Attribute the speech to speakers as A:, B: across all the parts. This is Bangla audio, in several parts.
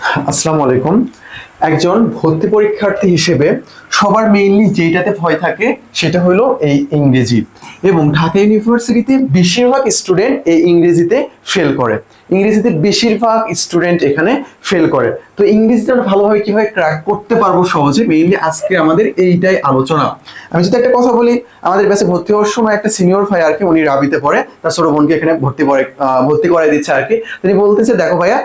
A: আসসালামু আলাইকুম। একজন ভর্তি পরীক্ষার্থী হিসেবে সবার মেইনলি যেটাতে ভয় থাকে সেটা হলো এই ইংরেজি। এবং ঢাকা ইউনিভার্সিটিতে বেশিরভাগ স্টুডেন্ট এই ইংরেজিতে ফেল করে। ইংরেজিতে বেশিরভাগ স্টুডেন্ট এখানে ফেল করে। তো ইংরেজিটা ভালোভাবে কিভাবে ক্র্যাক করতে পারবো সহজে, মেইনলি আজকে আমাদের এইটাই আলোচনা। আমি যদি একটা কথা বলি, আমাদের ব্যাচে ভর্তি হওয়ার সময় একটা সিনিয়র ভাই আর কি, উনি রাবিতে পড়ে, তার ছোট বোনকে এখানে ভর্তি করাই দিচ্ছে আর কি। তিনি বলতেছে, দেখো ভাইয়া,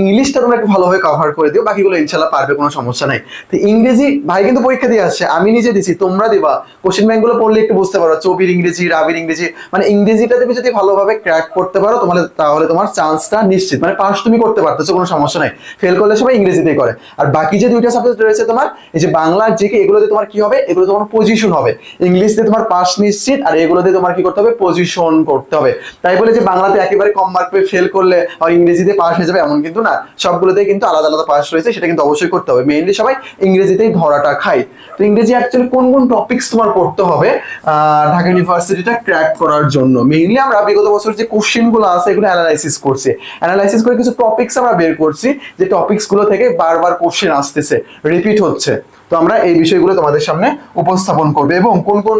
A: ইংলিশটা তোমরা একটু ভালোভাবে কভার করে দিও, বাকিগুলো ইনশাল্লাহ পারবে, কোনো সমস্যা নাই। তো ইংরেজি ভাই কিন্তু পরীক্ষা দিয়ে আসছে, আমি নিজে দিছি, তোমরা দিবা। কোশ্চেন ব্যাংক গুলো পড়লে একটু বুঝতে পারো, চবির ইংরেজি, রাবির ইংরেজি, মানে ইংরেজিটা তুমি যদি ভালোভাবে ক্র্যাক করতে পারো তাহলে তোমার চান্সটা নিশ্চিত, মানে পাস তুমি করতে পারতেছো, কোনো সমস্যা নাই। ফেল করলে সবাই ইংরেজিতেই করে। আর বাকি যে দুইটা সাবজেক্ট রয়েছে তোমার, এই যে বাংলা জিকে, এগুলোতে তোমার কি হবে, এগুলো তোমার পজিশন হবে। ইংলিশ দিয়ে তোমার পাস নিশ্চিত, আর এগুলো দিয়ে তোমার কি করতে হবে, পজিশন করতে হবে। তাই বলে যে বাংলাতে একেবারে কম মার্ক পেয়ে ফেল করলে আর ইংরেজিতে পাস হয়ে যাবে এমন কিন্তু না, সবগুলোতেই কিন্তু আলাদা আলাদা পাস রয়েছে, সেটা কিন্তু অবশ্যই করতে হবে। মেইনলি সবাই ইংরেজিতেই ধরাটা খায়। তো ইংরেজি অ্যাকচুয়ালি কোন কোন টপিকস তোমার পড়তে হবে ঢাকা ইউনিভার্সিটিটা ক্র্যাক করার জন্য, মেইনলি আমরা বিগত বছর যে কোশ্চেন গুলো আছে এগুলো অ্যানালাইসিস করে কিছু টপিকস আমরা বের করছি, যে টপিকস গুলো থেকে বারবার কোশ্চেন আসতেছে, রিপিট হচ্ছে। তো আমরা এই বিষয়গুলো তোমাদের সামনে উপস্থাপন করবো, এবং কোন কোন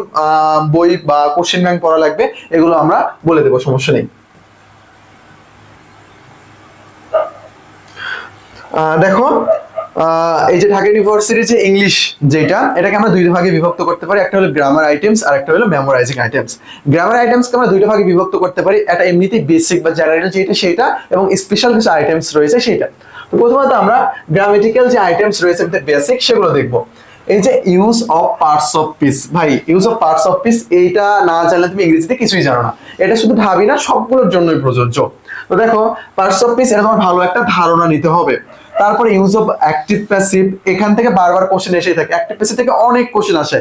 A: বই বা কোশ্চেন ব্যাংক পড়া লাগবে এগুলো আমরা বলে দেবো, সমস্যা নেই। দেখো, এই যে ঢাকা ইউনিভার্সিটির যে ইংলিশ, যেটা এটাকে আমরা দুই ভাগে বিভক্ত করতে পারি, একটা হলো গ্রামার আইটেমস আর একটা হলো মেমোরাইজিং আইটেমস। গ্রামার আইটেমসকে আমরা দুইটা ভাগে বিভক্ত করতে পারি, একটা এমনিতেই বেসিক বা জেনারেল যেটা সেটা, এবং স্পেশাল কিছু আইটেমস রয়েছে সেটা। তো প্রথমত আমরা গ্রামেটিক্যাল যে আইটেমস রয়েছে বেসিক, সেগুলো দেখবো। এই যে use of parts of speech, ভাই use of parts of speech এইটা না জানলে তুমি ইংরেজিতে কিছুই জানো না। এটা শুধু ঢাবি না, সবগুলোর জন্যই প্রযোজ্য। তো দেখো, পার্টস অফ স্পিচ, এটা তোমার ভালো একটা ধারণা নিতে হবে। তারপরে ইউজ অফ অ্যাক্টিভ প্যাসিভ, এখান থেকে বারবার কোশ্চেন এসেই থাকে, অ্যাক্টিভ প্যাসিভ থেকে অনেক কোশ্চেন আসে।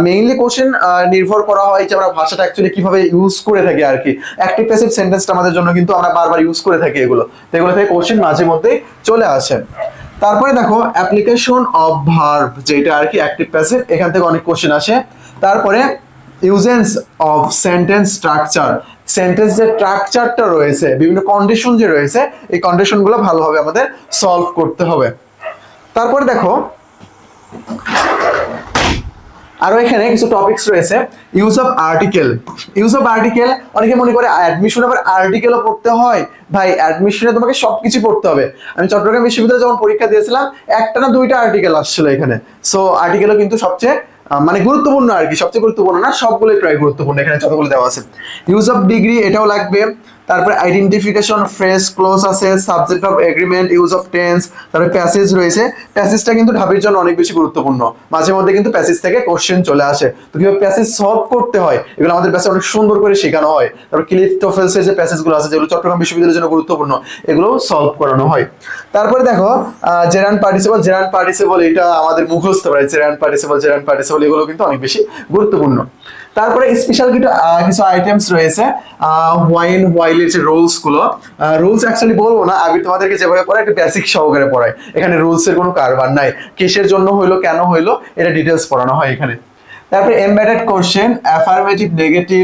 A: মেইনলি কোশ্চেন নির্ভর করা হয় যে আমরা ভাষাটা অ্যাকচুয়ালি কিভাবে ইউজ করে থাকি আর কি। অ্যাক্টিভ প্যাসিভ সেন্টেন্সটা আমাদের জন্য কিন্তু আমরা বারবার ইউজ করে থাকি এগুলো, তো এগুলো থেকে কোশ্চেন মাঝে মধ্যেই চলে আসে। তারপরে দেখো অ্যাপ্লিকেশন অফ ভার্ব, যেটা আর কি অ্যাক্টিভ প্যাসিভ, এখান থেকে অনেক কোশ্চেন আসে। তারপরে ইউজেন্স অফ সেন্টেন্স স্ট্রাকচার, সেন্টেন্স যে স্ট্রাকচারটা রয়েছে, বিভিন্ন কন্ডিশন যে রয়েছে, এই কন্ডিশনগুলো ভালোভাবে আমাদের সলভ করতে হবে। তারপরে দেখো আরো এখানে কিছু টপিকস রয়েছে। Use of article, use of article, অনেকে মনে করে অ্যাডমিশন আবার আর্টিকেলও পড়তে হয়। ভাই অ্যাডমিশনে তোমাকে সবকিছু পড়তে হবে। আমি চট্টগ্রাম বিশ্ববিদ্যালয়ে যখন পরীক্ষা দিয়েছিলাম, একটা না দুইটা আর্টিকেল আসছিল এখানে। সো আর্টিকেলও কিন্তু সবচেয়ে মানে গুরুত্বপূর্ণ আর কি, সবচেয়ে গুরুত্বপূর্ণ না, সবগুলোই প্রায় গুরুত্বপূর্ণ, এখানে যতগুলো দেওয়া আছে। ইউজ অফ ডিগ্রি, এটাও লাগবে। তারপরে আইডেন্টিফিকেশন, ফ্রেজ, ক্লোজ আছে, subject of agreement, use of tense, তারপরে প্যাসেজ রয়েছে। প্যাসেজটা কিন্তু ঢাবির জন্য অনেক বেশি গুরুত্বপূর্ণ, মাঝে মধ্যে কিন্তু প্যাসেজ থেকে কোশ্চেন চলে আসে। তো কিভাবে প্যাসেজ সলভ করতে হয় এগুলো আমাদের ব্যাচে অনেক সুন্দর করে শেখানো হয়। তারপর ক্লিফটোফেলসের যে প্যাসেজগুলো আছে, যেগুলো চট্টগ্রাম বিশ্ববিদ্যালয়ের জন্য গুরুত্বপূর্ণ, এগুলো সলভ করানো হয়। তারপরে দেখো জেরান্ড পার্টিসিপল, জেরান্ড পার্টিসিপল এটা আমাদের মুখস্থ পারে, জেরান্ড পার্টিসিপল, জেরান্ড পার্টিসিপল, এগুলো কিন্তু অনেক বেশি গুরুত্বপূর্ণ। তারপরে স্পেশাল কিছু আইটেমস রয়েছে, হোয়াইন হোয়াইলের যে রুলস গুলো, রুলস অ্যাকচুয়ালি বলবো না, আমি তোমাদেরকে যেভাবে পড়াই একটু বেসিক সহকারে পড়াই, এখানে রুলস এর কোনো কারবার নাই, কিসের জন্য হইলো, কেন হইলো, এটা ডিটেলস পড়ানো হয় এখানে। তারপরে embedded question, affirmative negative,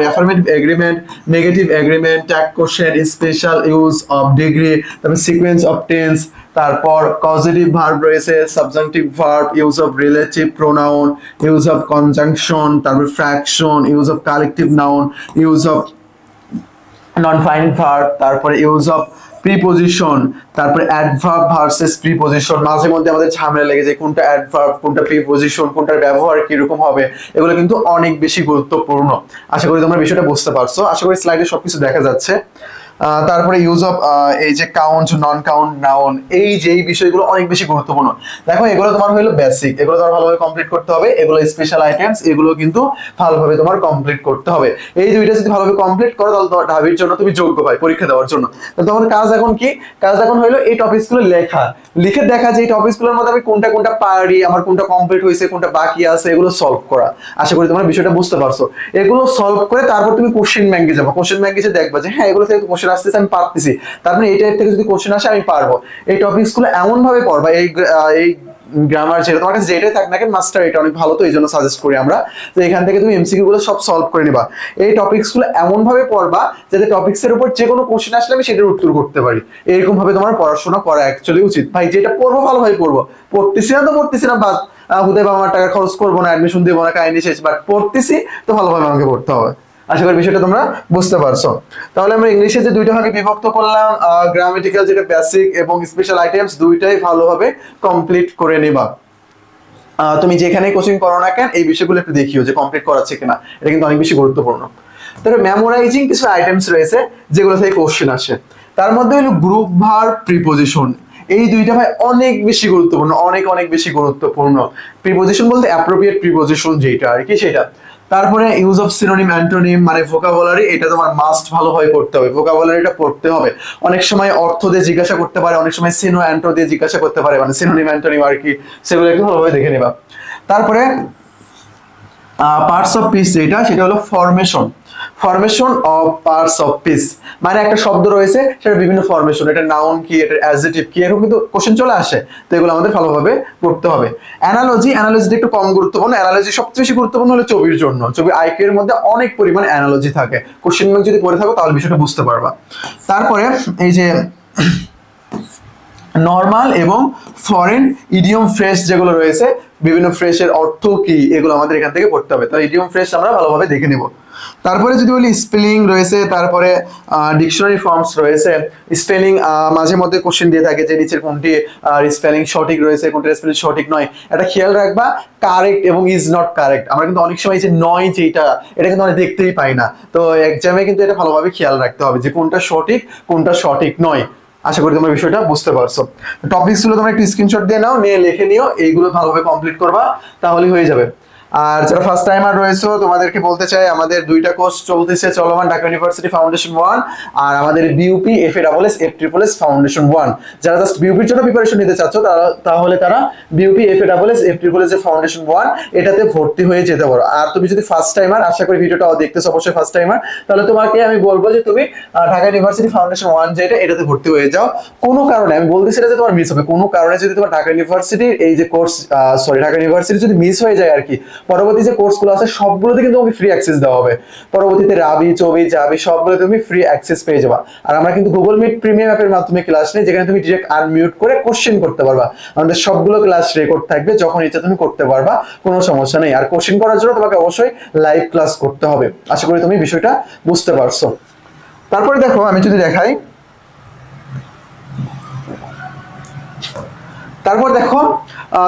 A: affirmative agreement, negative agreement, tag question, special use of degree, তারপর সিকোয়েন্স অফ টেন্স, তারপর কজেটিভ ভার্ব রয়েছে, subjunctive verb, use of relative pronoun, use of conjunction, তারপর fraction, use of collective noun, use of non finite verb, তারপরে ইউজ অফ প্রিপজিশন, তারপরে অ্যাডভার্ব ভার্সেস প্রিপজিশন। মাঝে মধ্যে আমাদের ঝামেলা লেগে যায় কোনটা অ্যাডভার্ব, কোনটা প্রিপজিশন, কোনটার ব্যবহার কিরকম হবে, এগুলো কিন্তু অনেক বেশি গুরুত্বপূর্ণ। আশা করি তোমরা বিষয়টা বুঝতে পারছো, আশা করি স্লাইডে সবকিছু দেখা যাচ্ছে। তারপরে ইউজ অফ এই যে কাউন্ট, নন কাউন্ট, নাউন, এই যে বিষয়গুলো অনেক বেশি গুরুত্বপূর্ণ। দেখো এগুলো তোমার হলো বেসিক, এগুলো তোমার ভালোভাবে কমপ্লিট করতে হবে। এগুলো স্পেশাল আইটেমস, এগুলো কিন্তু ভালোভাবে তোমার কমপ্লিট করতে হবে। এই দুইটা যদি ভালোভাবে কমপ্লিট করো, তাহলে তোমার ঢাবির জন্য তুমি যোগ্য ভাই পরীক্ষা দেওয়ার জন্য। তাহলে তোমার কাজ এখন কি? কাজ এখন হলো এই টপিকসগুলো লেখা, লিখে দেখা যে এই টপিকসগুলোর মধ্যে আমি কোনটা কোনটা পারি, আমার কোনটা কমপ্লিট হয়েছে, কোনটা বাকি আছে, এগুলো সলভ করা। আশা করি তোমরা বিষয়টা বুঝতে পারছো। এগুলো সলভ করে তারপর তুমি কোশ্চেন ব্যাংকে যাবো, কোশ্চেন ব্যাংকে এসে দেখবা যে হ্যাঁ এগুলো থেকে কোশ্চেন আসতেছে, আমি পারতেছি, তার মানে এই টাইপ থেকে যদি কোশ্চেন আসে আমি পারবো। এই টপিকসগুলো এমন ভাবে পড়বা, এই গ্রামার, যেটা তোমার কাছে যেটাই থাক না কেন, মাস্টার এটা অনেক ভালো, তো এই জন্য সাজেস্ট করি আমরা। তো এখান থেকে তুমি এমসিকিউ গুলো সব সলভ করে নিবা। এই টপিকস গুলো এমন ভাবে পড়বা যাতে টপিকস এর উপর যে কোনো কোশ্চেন আসলে আমি সেটার উত্তর করতে পারি। এরকম ভাবে তোমার পড়াশোনা করা অ্যাকচুয়ালি উচিত। ভাই যেটা পড়বো ভালোভাবে পড়বো, পড়তেছি না তো পড়তেছি না, বাদ হুদাই বাবা আমার টাকা খরচ করবো না, অ্যাডমিশন দেবো না, কাহিনী শেষ, বাট পড়তেছি তো ভালোভাবে আমাকে পড়তে হবে। আশা করি বিষয়টা তোমরা বুঝতে পারছো। তাহলে আমরা ইংলিশে যে দুইটা ভাগে বিভক্ত করলাম, গ্রামাটিক্যাল যেটা বেসিক এবং স্পেশাল আইটেমস, দুইটাই ভালোভাবে কমপ্লিট করে নিবা। তুমি যেখানে কোচিং করো না কেন এই বিষয়গুলো একটু দেখিও যে কমপ্লিট করাচ্ছে কিনা, এটা কিন্তু অনেক বেশি গুরুত্বপূর্ণ। তারপরে মেমোরাইজিং কিছু আইটেমস রয়েছে যেগুলো থেকে কোশ্চেন আসে, তার মধ্যে হলো গ্রুপ ভার্ব, প্রিপোজিশন। এই দুইটা ভাই অনেক বেশি গুরুত্বপূর্ণ, অনেক অনেক বেশি গুরুত্বপূর্ণ। প্রিপোজিশন বলতে অ্যাপ্রোপ্রিয়েট প্রিপোজিশন যেটা আর কি সেটা। তারপরে ইউজ অফ সিনোনিম, অ্যান্টোনিম, মানে ভোকাবুলারি, এটা তোমার মাস্ট ভালোভাবে পড়তে হবে, ভোকাবুলারিটা পড়তে হবে। অনেক সময় অর্থ দিয়ে জিজ্ঞাসা করতে পারে, অনেক সময় সিনো অ্যান্টো দিয়ে জিজ্ঞাসা করতে পারে, মানে সিনোনিম অ্যান্টোনিম আর কি, সেগুলো একটু ভালোভাবে দেখে নেবা। তারপরে পার্টস অফ পিস যেটা, সেটা হলো formation. Formation of parts of piece, মানে একটা শব্দ রয়েছে সেটা বিভিন্ন ফরমেশন, এটা নাউন কি, এটা অ্যাডজেক্টিভ কি, এরকম কিন্তু কোশ্চেন চলে আসে, তো এগুলো আমাদের ভালোভাবে পড়তে হবে। অ্যানালজি, অ্যানালজিটা একটু কম গুরুত্বপূর্ণ, অ্যানালজি সবচেয়ে বেশি গুরুত্বপূর্ণ হলো ছবির জন্য। ছবি আইকিউ এর মধ্যে অনেক পরিমাণ অ্যানালজি থাকে, কোশ্চেন ব্যাংক যদি পড়ে থাকো তাহলে বিষয়টা বুঝতে পারবা। তারপরে এই যে নরমাল এবং ফরেন ইডিয়ম ফ্রেজ যেগুলো রয়েছে, বিভিন্ন ফ্রেজের অর্থ কি, এগুলো আমাদের এখান থেকে পড়তে হবে। তো ইডিয়ম ফ্রেজ আমরা ভালোভাবে দেখে নেব। তারপরে যদি বলি স্পেলিং রয়েছে, তারপরে ডিকশনারি ফর্মস রয়েছে। স্পেলিং মাঝে মধ্যে কোশ্চেন দিয়ে থাকে যে নিচের কোনটি স্পেলিং সঠিক রয়েছে, কোনটি স্পেলিং সঠিক নয়, এটা খেয়াল রাখবা। কারেক্ট এবং ইজ নট কারেক্ট, আমরা কিন্তু অনেক সময় যে নয় যেটা, এটা কিন্তু আমরা দেখতেই পাই না, তো এক্সামে কিন্তু এটা ভালোভাবে খেয়াল রাখতে হবে যে কোনটা সঠিক কোনটা সঠিক নয়। আশা করি তোমরা বিষয়টা বুঝতে পারছো। টপিকস গুলো তোমরা একটু স্ক্রিনশট দিয়ে নাও, নিয়ে লিখে নিও, এইগুলো ভালোভাবে কমপ্লিট করবা, তাহলেই হয়ে যাবে। আর যারা ফার্স্ট টাইমার রয়েছে তোমাদেরকে বলতে চাই, আমাদের দুইটা কোর্স চলতেছে চলমান, ঢাকা ইউনিভার্সিটি ফাউন্ডেশন 1 আর আমাদের বিউপি এফএএস এফএএস ফাউন্ডেশন 1। যারা জাস্ট বিউপির জন্য প্রিপারেশন নিতে চাচ্ছ তাহলে তারা বিউপি এফএএস এফএএস এর ফাউন্ডেশন 1 এটাতে ভর্তি হয়ে যেতে পারো। আর তুমি যদি ফার্স্ট টাইমার, আশা করি ভিডিওটা দেখতেছো অবশ্যই ফার্স্ট টাইমার, তাহলে তোমাকে আমি বলবো যে তুমি ঢাকা ইউনিভার্সিটি ফাউন্ডেশন 1 যেটা, এটাতে ভর্তি হয়ে যাও। কোনো কারণে আমি বলতেছি না যে তোমার মিস হবে, কোনো কারণে যদি তোমার ঢাকা ইউনিভার্সিটির এই যে কোর্স ঢাকা ইউনিভার্সিটি যদি মিস হয়ে যায় আর কি, পরবর্তী যে কোর্সগুলো আছে সবগুলোতে কিন্তু তোমাকে ফ্রি অ্যাক্সেস দেওয়া হবে। পরবর্তীতে রাবি, চবি, জাবি সবগুলোতে তুমি ফ্রি অ্যাক্সেস পেয়ে যাবা। আর আমরা কিন্তু গুগল মিট প্রিমিয়াম অ্যাপের মাধ্যমে ক্লাস নেই, যেখানে তুমি ডিরেক্ট আনমিউট করে কোশ্চেন করতে পারবা। আমাদের সবগুলো ক্লাস রেকর্ড থাকবে, যখন ইচ্ছা তুমি করতে পারবা, কোনো সমস্যা নেই। আর কোশ্চেন করার জন্য তোমাকে অবশ্যই লাইভ ক্লাস করতে হবে। আশা করি তুমি বিষয়টা বুঝতে পারছো। তারপরে দেখো আমি যদি দেখাই, তারপর দেখো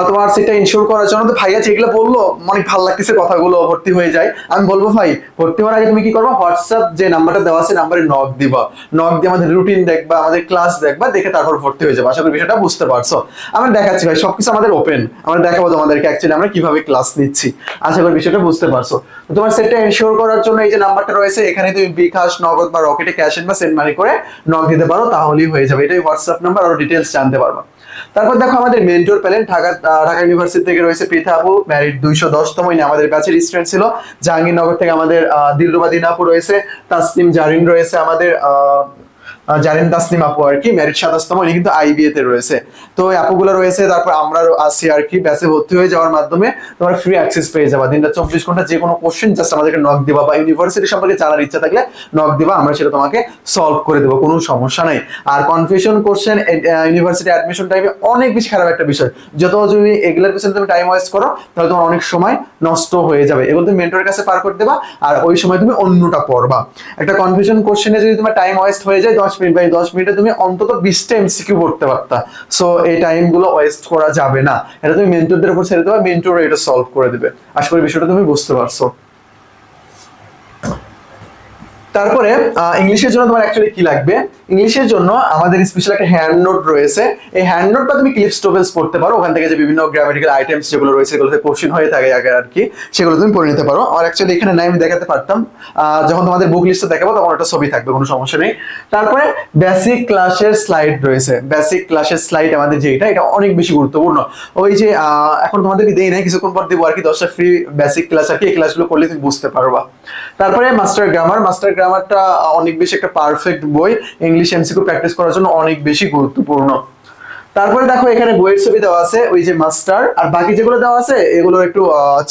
A: তোমার সেটা ইনশিওর করার জন্য তো ভাইয়া যেগুলো বললো অনেক ভালো লাগতেছে কথাগুলো, ভর্তি হয়ে যায়। আমি বলবো ভাই ভর্তি হওয়ার আগে তুমি কি করবা, হোয়াটসঅ্যাপ যে নাম্বারটা দেওয়া আছে নাম্বারে নক দিবা, নক দিয়ে আমাদের রুটিন দেখবা, আমাদের ক্লাস দেখবা, দেখে তারপর ভর্তি হয়ে যাবে। আশা করি বিষয়টা বুঝতে পারছো। আমরা দেখাচ্ছি ভাই সবকিছু আমাদের ওপেন, আমরা দেখাবো তোমাদেরকে অ্যাকচুয়ালি আমরা কিভাবে ক্লাস নিচ্ছি। আশা করি বিষয়টা বুঝতে পারছো। তোমার সেটটা ইনশিওর করার জন্য এই যে নাম্বারটা রয়েছে, এখানে তুমি বিকাশ, নগদ বা রকেটে ক্যাশ ইন বা সেন্ড মানি করে নক দিতে পারো, তাহলেই হয়ে যাবে। এটাই হোয়াটসঅ্যাপ নাম্বার, আরো ডিটেলস জানতে পারবা। তারপর দেখো আমাদের মেন্টর প্যানেল, ঢাকা ইউনিভার্সিটি থেকে রয়েছে পৃথা আপু, ম্যারিড 210তম, আমাদের ব্যাচের স্টুডেন্ট ছিল। জাহাঙ্গীরনগর থেকে আমাদের দিলরুবা দিন আপু রয়েছে, তাসনিম জারিন রয়েছে আমাদের, জারিন তাসনিম আপু আর কি, ম্যারিড 27তম, উনি কিন্তু আইবিএ তে রয়েছে। তো এই আপুগুলো রয়েছে, তারপর আমরা আছি আর কি। ব্যাচে ভর্তি হয়ে যাওয়ার মাধ্যমে তোমরা ফ্রি অ্যাক্সেস পেয়ে যাবা। দিনটা 24 ঘন্টা যে কোনো কোশ্চেন জাস্ট আমাদেরকে নক দিবা, বা ইউনিভার্সিটি সম্পর্কে জানার ইচ্ছা থাকলে নক দিবা, আমরা সেটা তোমাকে সলভ করে দেবো, কোনো সমস্যা নাই। আর কনফিউশন কোশ্চেন ইউনিভার্সিটি অ্যাডমিশন টাইমে অনেক বেশি খারাপ একটা বিষয়, যত তুমি এগুলোর পিছনে তুমি টাইম ওয়েস্ট করো তাহলে তোমার অনেক সময় নষ্ট হয়ে যাবে। এগুলো তুমি মেন্টরের কাছে পার করে দেবা, আর ওই সময় তুমি অন্যটা পড়বা। একটা কনফিউশন কোশ্চেনে যদি তোমার টাইম ওয়েস্ট হয়ে যায় 10 মিনিট, 10 মিনিটে তুমি অন্তত 20টা এমসিকিউ পড়তে পারতা। সো এই টাইম গুলো ওয়েস্ট করা যাবে না, এটা তুমি মেন্টরদের উপর ছেড়ে দেবা, মেন্টর এটা সলভ করে দিবে। আশা করি বিষয়টা তুমি বুঝতে পারছো। তারপরে ইংলিশের জন্য তোমার অ্যাকচুয়ালি কি লাগবে, ইংলিশের জন্য আমাদের স্পেশাল একটা হ্যান্ড নোট রয়েছে। এই হ্যান্ড নোটটা তুমি ক্লিপস টোপেলস পড়তে পারো, ওখান থেকে যে বিভিন্ন গ্রামাটিক্যাল আইটেমস যেগুলো রয়েছে এগুলোতে কোশ্চেন হয়ে থাকে আগে আর কি, সেগুলো তুমি পড়ে নিতে পারো। আর অ্যাকচুয়ালি এখানে নাই আমি দেখাতে পারতাম, যখন তোমাদের বুক লিস্টে দেখাবো তখন একটা ছবি থাকবে, কোনো সমস্যা নেই। তারপরে বেসিক ক্লাসের স্লাইড রয়েছে, বেসিক ক্লাসের স্লাইড আমাদের যেটা, এটা অনেক বেশি গুরুত্বপূর্ণ। ওই যে এখন তোমাদেরকে দেই নাই, কিছুক্ষণ পর দেবো আর কি 10টা ফ্রি বেসিক ক্লাস আর কি, এই ক্লাসগুলো করলে তুমি বুঝতে পারবা। তারপরে মাস্টার গ্রামারটা অনেক বেশি একটা পারফেক্ট বই, ইংলিশ এমসিকিউ প্র্যাকটিস করার জন্য অনেক বেশি গুরুত্বপূর্ণ। তারপরে দেখো এখানে বইয়ের ছবি দেওয়া আছে, ওই যে মাস্টার, আর বাকি যেগুলো দেওয়া আছে এগুলো একটু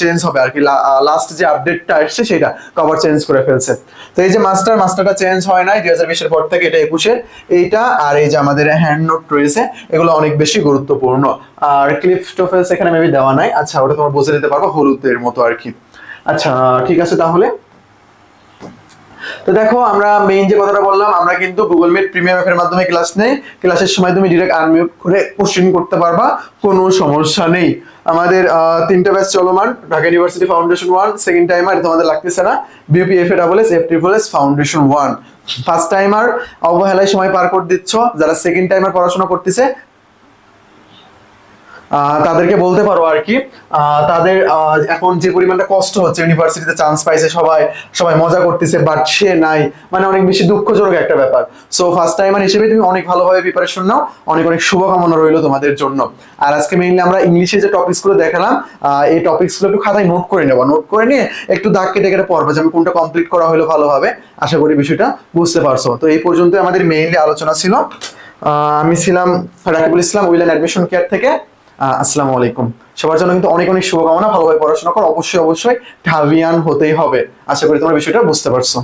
A: চেঞ্জ হবে আর কি, লাস্ট যে আপডেটটা আসছে সেটা কভার চেঞ্জ করে ফেলছে। তো এই যে মাস্টারটা চেঞ্জ হয় নাই 2020 এর পর থেকে, এটা 21-এর এইটা। আর এই যে আমাদের হ্যান্ড নোট রয়েছে, এগুলো অনেক বেশি গুরুত্বপূর্ণ। আর ক্লিপস্টোফেলস এখানে মেবি দেওয়া নাই, আচ্ছা ওটা তোমরা বুঝে নিতে পারবো, হলুদের মতো আর কি। আচ্ছা ঠিক আছে তাহলে। তো দেখো আমরা মেইন যে কথাটা বললাম, আমরা কিন্তু গুগল মিট প্রিমিয়াম অ্যাপের মাধ্যমে ক্লাস নেই। ক্লাসের সময় তুমি ডিরেক্ট আনমিউট করে কোশ্চেন করতে পারবা, কোনো সমস্যা নেই। আমাদের তিনটা ব্যাচ চলমান, Dhaka university foundation 1 second timer, তোমাদের লাগতেছে না, বিপিএফএ এফএএস ফাউন্ডেশন 1 ফার্স্ট টাইমার অবহেলায় সময় পার করে দিচ্ছ। যারা সেকেন্ড টাইমার পড়াশোনা করতেছে তাদেরকে বলতে পারো আর কি, তাদের এখন যে পরিমাণটা কষ্ট হচ্ছে, ইউনিভার্সিটিতে চান্স পাইছে সবাই, সবাই মজা করতেছে, বাট সে নাই, মানে অনেক বেশি দুঃখজনক একটা ব্যাপার। সো ফার্স্ট টাইমার হিসেবে তুমি অনেক ভালোভাবে প্রিপারেশন নাও, অনেক অনেক শুভকামনা রইলো তোমাদের জন্য। আর আজকে মেইনলি আমরা ইংলিশে যে টপিকসগুলো দেখালাম, এই টপিকসগুলো একটু খাতায় নোট করে নেবা, নোট করে নিয়ে একটু দাগ কেটে কেটে পড়বা যে আমি কোনটা কমপ্লিট করা হলো ভালোভাবে। আশা করি বিষয়টা বুঝতে পারছো। তো এই পর্যন্ত আমাদের মেইনলি আলোচনা ছিল। আমি ছিলাম রাকিবুল ইসলাম, উইলেন অ্যাডমিশন কেয়ার থেকে। আসসালামু আলাইকুম। সবার জন্য কিন্তু অনেক অনেক শুভকামনা, ভালোভাবে পড়াশোনা করো, অবশ্যই অবশ্যই ঢাবিয়ান হতেই হবে। আশা করি তোমরা বিষয়টা বুঝতে পারছো।